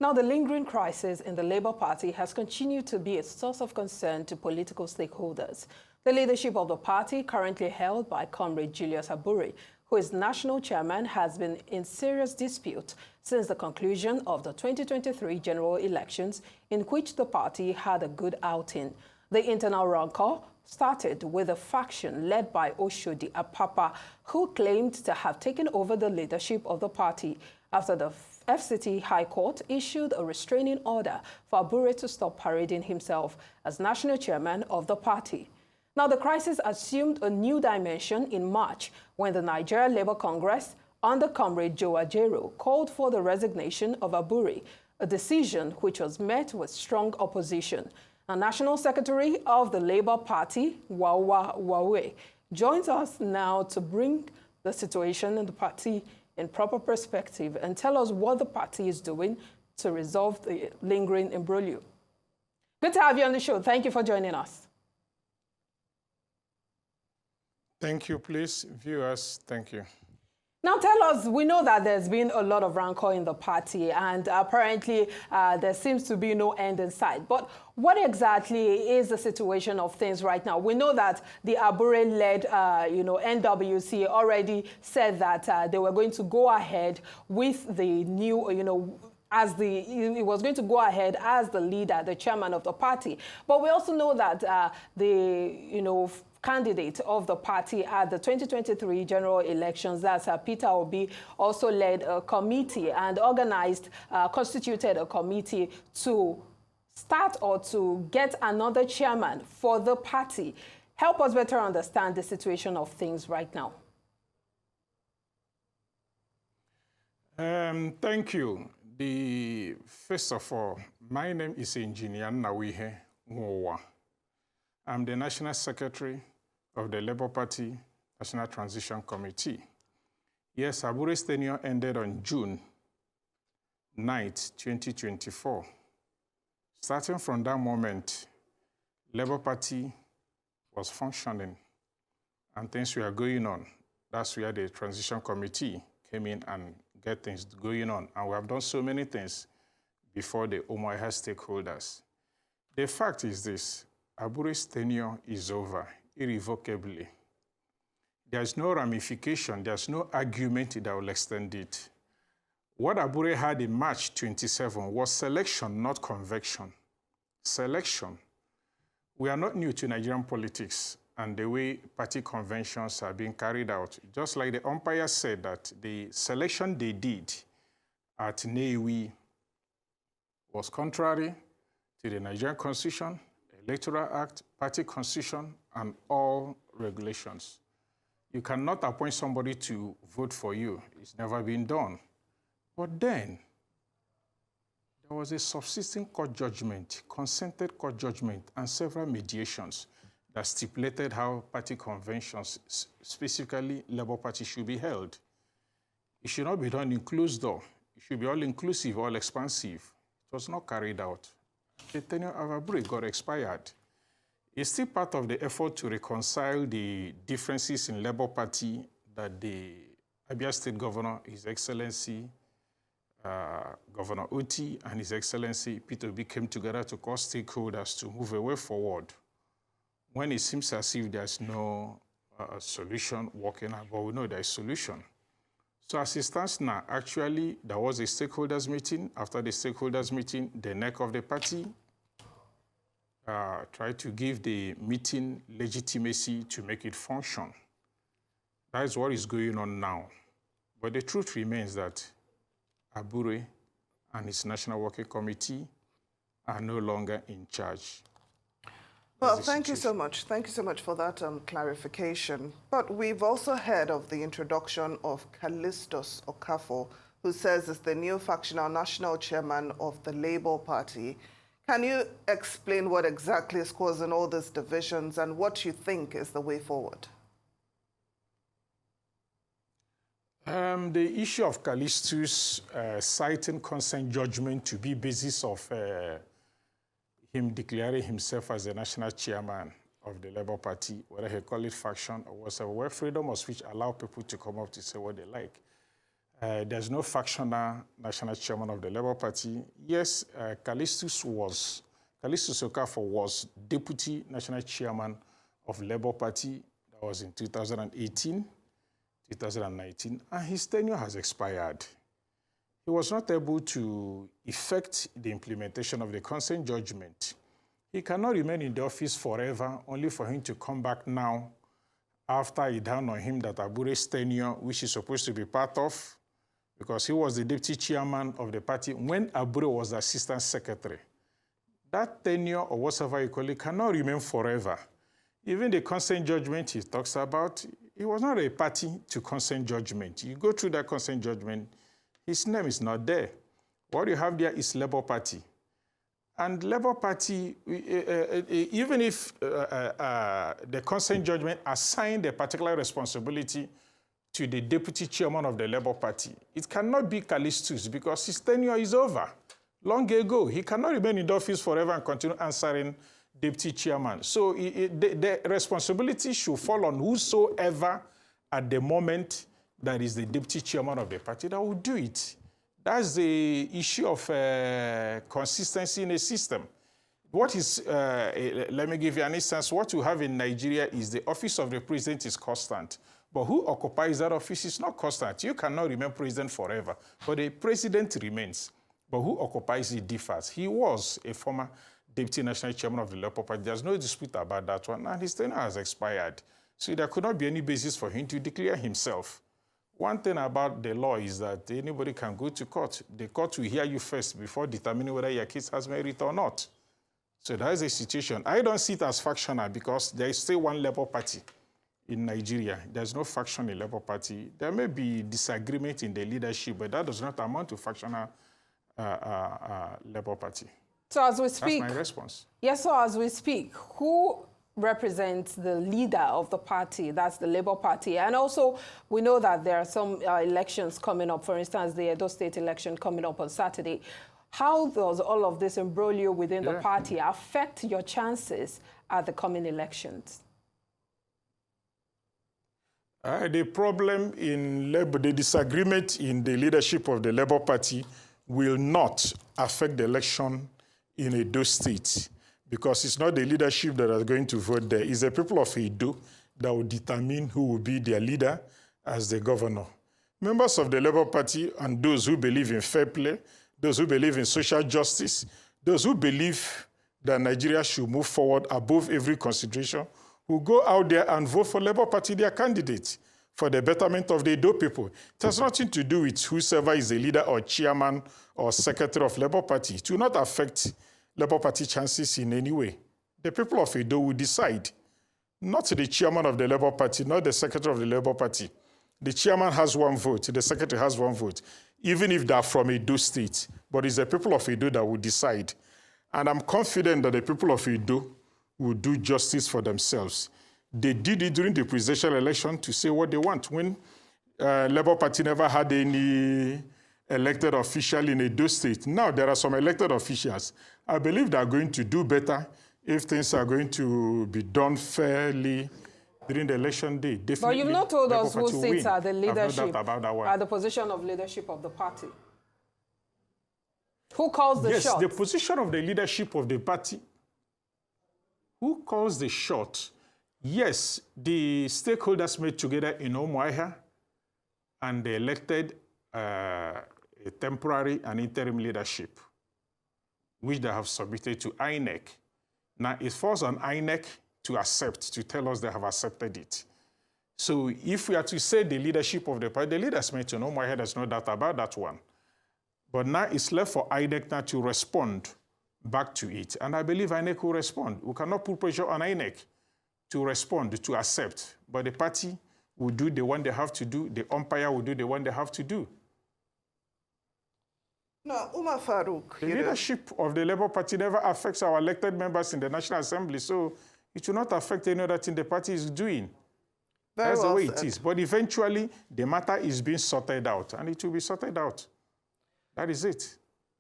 Now, the lingering crisis in the Labour Party has continued to be a source of concern to political stakeholders. The leadership of the party, currently held by Comrade Julius Abure, who is national chairman, has been in serious dispute since the conclusion of the 2023 general elections, in which the party had a good outing. The internal rancor started with a faction led by Oshodi Apapa, who claimed to have taken over the leadership of the party after the FCT High Court issued a restraining order for Abure to stop parading himself as national chairman of the party. Now, the crisis assumed a new dimension in March when the Nigeria Labour Congress, under Comrade Joe Ajero, called for the resignation of Abure, a decision which was met with strong opposition. The National Secretary of the Labour Party, Nwauwa Nnawuihe, joins us now to bring the situation in the party in proper perspective and tell us what the party is doing to resolve the lingering imbroglio. Good to have you on the show. Thank you for joining us. Thank you, please. Viewers, thank you. Now tell us, we know that there's been a lot of rancor in the party and apparently there seems to be no end in sight. But what exactly is the situation of things right now? We know that the Abure-led NWC already said that they were going to go ahead with the new, it was going to go ahead as the leader, the chairman of the party. But we also know that candidate of the party at the 2023 general elections, that's Peter Obi, also led a committee and constituted a committee to start or to get another chairman for the party. Help us better understand the situation of things right now. Thank you. First of all, my name is Engineer Nnawuihe Nwauwa. I'm the National Secretary of the Labour Party National Transition Committee. Yes, Abure's tenure ended on June 9th, 2024. Starting from that moment, Labour Party was functioning and things were going on. That's where the Transition Committee came in and get things going on. And we have done so many things before the Nwauwa stakeholders. The fact is this: Abure's tenure is over irrevocably. There's no ramification, there's no argument that will extend it. What Abure had in March 27 was selection, not convection. Selection. We are not new to Nigerian politics and the way party conventions are being carried out. Just like the umpire said that the selection they did at Nnewi was contrary to the Nigerian Constitution, Electoral Act, Party Constitution, and all regulations. You cannot appoint somebody to vote for you. It's never been done. But then, there was a subsisting court judgment, consented court judgment, and several mediations that stipulated how party conventions, specifically Labour Party, should be held. It should not be done in closed door. It should be all-inclusive, all-expansive. It was not carried out. The tenure of Abure got expired. It's still part of the effort to reconcile the differences in Labour Party that the Abia State Governor, His Excellency Governor Oti, and His Excellency Peter Obi came together to cause stakeholders to move a way forward when it seems as if there's no solution working out, but we know there's a solution. So as it stands now, actually, there was a stakeholders meeting. After the stakeholders meeting, the neck of the party tried to give the meeting legitimacy to make it function. That is what is going on now. But the truth remains that Abure and his National Working Committee are no longer in charge. Well, thank you so much. Thank you so much for that clarification. But we've also heard of the introduction of Calistus Okafor, who says is the new factional national chairman of the Labour Party. Can you explain what exactly is causing all these divisions and what you think is the way forward? The issue of Calistus citing consent judgment to be basis of him declaring himself as the national chairman of the Labour Party, whether he call it faction or whatever, where freedom of speech allow people to come up to say what they like. There's no factional national chairman of the Labour Party. Yes, Calistus Okafor was deputy national chairman of Labour Party. That was in 2018, 2019, and his tenure has expired. He was not able to effect the implementation of the consent judgment. He cannot remain in the office forever, only for him to come back now after it dawned on him that Abure's tenure, which he's supposed to be part of, because he was the deputy chairman of the party when Abure was the assistant secretary. That tenure, or whatever you call it, cannot remain forever. Even the consent judgment he talks about, he was not a party to consent judgment. You go through that consent judgment, his name is not there. What you have there is Labour Party. And Labour Party, even if the consent judgment assigned a particular responsibility to the deputy chairman of the Labour Party, it cannot be Calistus because his tenure is over long ago. He cannot remain in the office forever and continue answering deputy chairman. So the responsibility should fall on whosoever at the moment that is the deputy chairman of the party that will do it. That's the issue of consistency in a system. What is, let me give you an instance. What you have in Nigeria is the office of the president is constant. But who occupies that office is not constant. You cannot remain president forever. But the president remains. But who occupies it differs. He was a former deputy national chairman of the Labour Party. There's no dispute about that one. And his tenure has expired. So there could not be any basis for him to declare himself. One thing about the law is that anybody can go to court. The court will hear you first before determining whether your case has merit or not. So that is a situation. I don't see it as factional because there is still one Labour Party in Nigeria. There's no faction in Labour Party. There may be disagreement in the leadership, but that does not amount to factional Labour Party. So as we speak... That's my response. Yes, so as we speak, who represents the leader of the party? That's the Labour Party. And also, we know that there are some elections coming up. For instance, the Edo State election coming up on Saturday. How does all of this imbroglio within the party affect your chances at the coming elections? The problem in Labour, the disagreement in the leadership of the Labour Party will not affect the election in Edo State because it's not the leadership that are going to vote there. It's the people of Edo that will determine who will be their leader as the governor. Members of the Labour Party and those who believe in fair play, those who believe in social justice, those who believe that Nigeria should move forward above every consideration, who go out there and vote for Labour Party, their candidate, for the betterment of the Edo people. It has nothing to do with whosoever is the leader or chairman or secretary of Labour Party. It will not affect Labour Party chances in any way. The people of Edo will decide, not the chairman of the Labour Party, not the secretary of the Labour Party. The chairman has one vote, the secretary has one vote, even if they are from Edo State. But it's the people of Edo that will decide. And I'm confident that the people of Edo will do justice for themselves. They did it during the presidential election to say what they want. When Labour Party never had any elected official in Edo State, now there are some elected officials. I believe they are going to do better if things are going to be done fairly during the election day. Definitely, but you've not told us who sits at the leadership, at the position of leadership of the party. Who calls the shot? Yes, the position of the leadership of the party. Who calls the shot? Yes, the stakeholders met together in Nwauwa and they elected a temporary and interim leadership, which they have submitted to INEC. Now, it falls on INEC to accept, to tell us they have accepted it. So if we are to say the leadership of the party, the leaders met in Nwauwa, there's no doubt about that one. But now it's left for INEC now to respond back to it. And I believe INEC will respond. We cannot put pressure on INEC to respond, to accept. But the party will do the one they have to do. The umpire will do the one they have to do. Now, Umar Farouk, the leadership of the Labour Party never affects our elected members in the National Assembly, so it will not affect any other thing the party is doing. That's the way it is. But eventually, the matter is being sorted out, and it will be sorted out. That is it.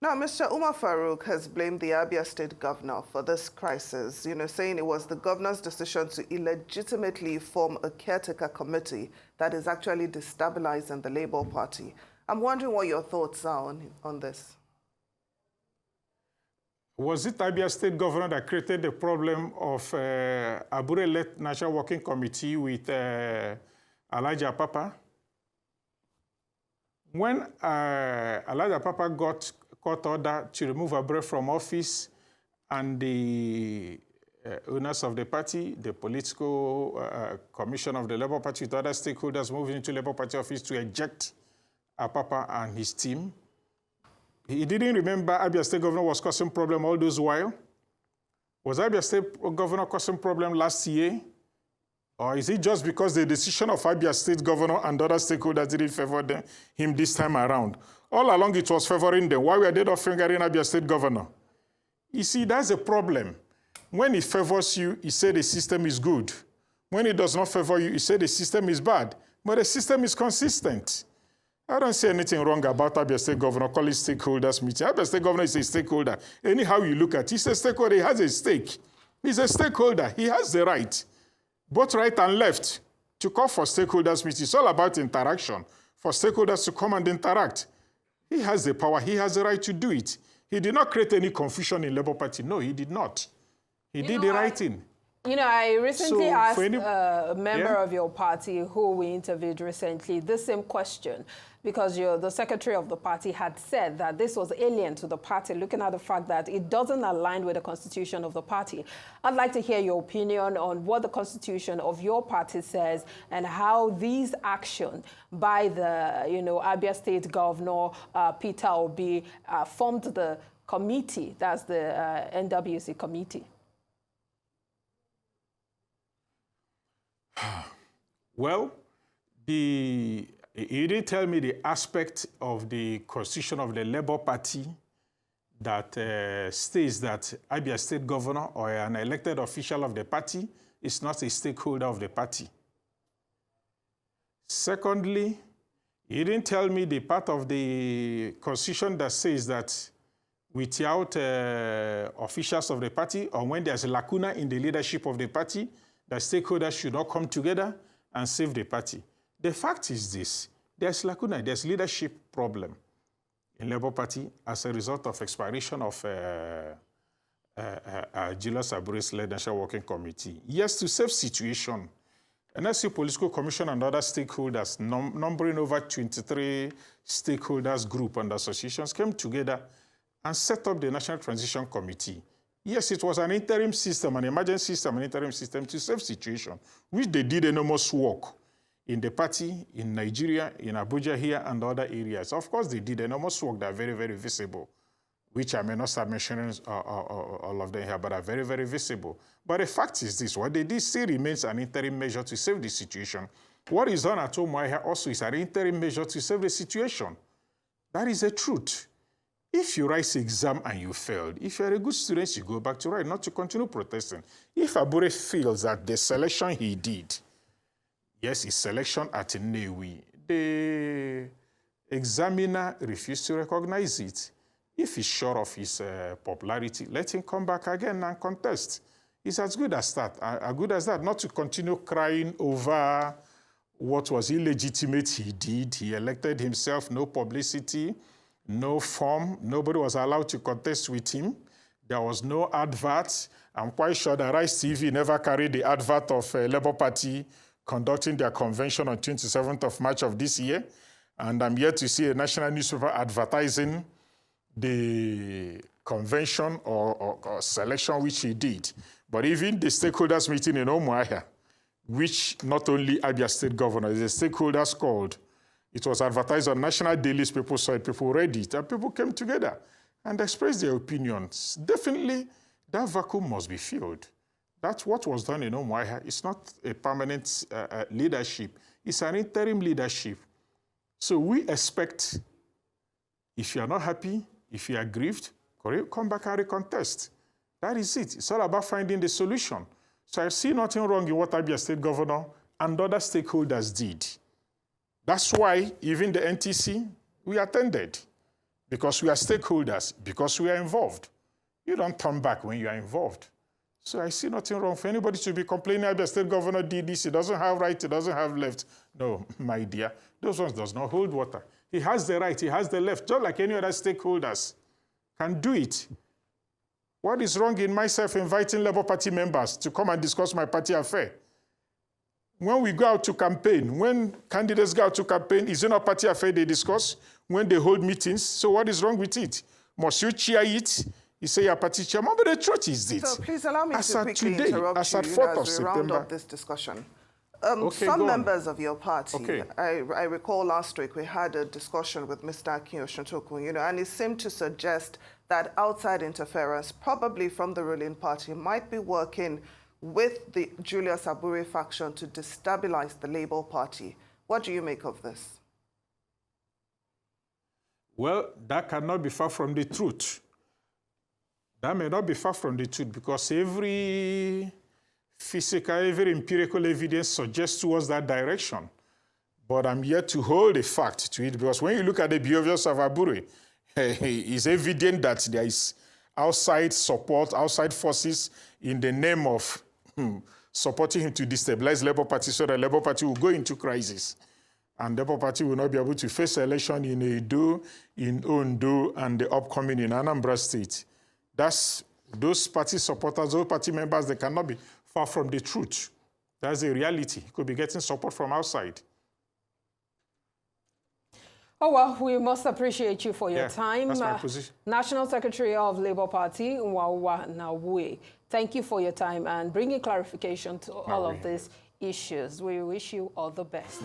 Now, Mr. Umar Farouk has blamed the Abia State governor for this crisis, saying it was the governor's decision to illegitimately form a caretaker committee that is actually destabilizing the Labour Party. I'm wondering what your thoughts are on this. Was it Abia State Governor that created the problem of Abure-led National Working Committee with Elijah Papa? When Elijah Papa got court order to remove Abure from office, and the owners of the party, the political commission of the Labour Party with other stakeholders moved into Labour Party office to eject Papa and his team, he didn't remember Abia State Governor was causing problem all those while. Was Abia State Governor causing problem last year? Or is it just because the decision of Abia State Governor and other stakeholders didn't favor him this time around? All along it was favoring them. Why were they not fingering Abia State Governor? You see, that's a problem. When it favors you, you say the system is good. When it does not favor you, you say the system is bad. But the system is consistent. I don't see anything wrong about Abia State Governor calling stakeholders meeting. Abia State Governor is a stakeholder. Anyhow you look at it, he's a stakeholder. He has a stake. He's a stakeholder. He has the right, both right and left, to call for stakeholders meeting. It's all about interaction, for stakeholders to come and interact. He has the power. He has the right to do it. He did not create any confusion in Labour Party. No, he did not. He did the right thing. You know, I recently asked a member of your party who we interviewed recently this same question, because the secretary of the party had said that this was alien to the party, looking at the fact that it doesn't align with the constitution of the party. I'd like to hear your opinion on what the constitution of your party says and how these actions by the, Abia State Governor Peter Obi formed the committee, that's the NWC committee. Well, he didn't tell me the aspect of the constitution of the Labour Party that states that Abia State Governor or an elected official of the party is not a stakeholder of the party. Secondly, he didn't tell me the part of the constitution that says that without officials of the party, or when there's a lacuna in the leadership of the party, the stakeholders should not come together and save the party. The fact is this: there's lacuna, there's leadership problem in Labour Party as a result of expiration of Julius Abure's led National Working Committee. Yes, to save situation, NSC Political Commission and other stakeholders, numbering over 23 stakeholders group and associations, came together and set up the National Transition Committee. Yes, it was an interim system, an emergency system, an interim system to save situation, which they did enormous work in the party, in Nigeria, in Abuja here, and other areas. Of course, they did enormous work that are very, very visible, which I may not start mentioning all of them here, but are very, very visible. But the fact is this: what they did still remains an interim measure to save the situation. What is done at Nwauwa also is an interim measure to save the situation. That is the truth. If you write the exam and you failed, if you're a good student, you go back to write, not to continue protesting. If Abure feels that the selection he did, yes, his selection at Nnewi, the examiner refused to recognize it. If he's sure of his popularity, let him come back again and contest. It's as good as that, not to continue crying over what was illegitimate he did. He elected himself, no publicity, no form. Nobody was allowed to contest with him. There was no advert. I'm quite sure that Rice TV never carried the advert of Labour Party conducting their convention on 27th of March of this year. And I'm yet to see a national newspaper advertising the convention or selection which he did. But even the stakeholders meeting in Nwauwa, which not only Abia State Governor, the stakeholders called, it was advertised on national dailies, people saw it, people read it, and people came together and expressed their opinions. Definitely, that vacuum must be filled. That's what was done in Nwauwa. It's not a permanent leadership. It's an interim leadership. So we expect, if you are not happy, if you are grieved, come back and recontest. That is it. It's all about finding the solution. So I see nothing wrong in what Abia State Governor and other stakeholders did. That's why even the NTC, we attended, because we are stakeholders, because we are involved. You don't turn back when you are involved. So I see nothing wrong for anybody to be complaining Abia State Governor did this, he doesn't have right, he doesn't have left. No, my dear, those ones does not hold water. He has the right, he has the left, just like any other stakeholders can do it. What is wrong in myself inviting Labour Party members to come and discuss my party affair? When we go out to campaign, when candidates go out to campaign, is it not party affair they discuss? When they hold meetings, so what is wrong with it? Must you chair it? You say you're party chairman, but the truth is this. So please allow me to quickly today, interrupt as you, at 4th of as we round September. up this discussion. Okay, some members of your party, okay. I recall last week we had a discussion with Mr. Akin Oshotoku, and he seemed to suggest that outside interference, probably from the ruling party, might be working with the Julius Abure faction to destabilize the Labour Party. What do you make of this? Well, that cannot be far from the truth. That may not be far from the truth because every physical, every empirical evidence suggests towards that direction. But I'm yet to hold a fact to it because when you look at the behaviors of Abure, it's evident that there is outside support, outside forces in the name of supporting him to destabilize Labour Party so that Labour Party will go into crisis. And Labour Party will not be able to face election in Edo, in Ondo, and the upcoming in Anambra State. That's those party supporters, those party members, they cannot be far from the truth. That's the reality. He could be getting support from outside. Oh, well, we must appreciate you for your time. That's my position. National Secretary of Labour Party, Nwauwa Nnawuihe, thank you for your time and bringing clarification to all of these issues. We wish you all the best.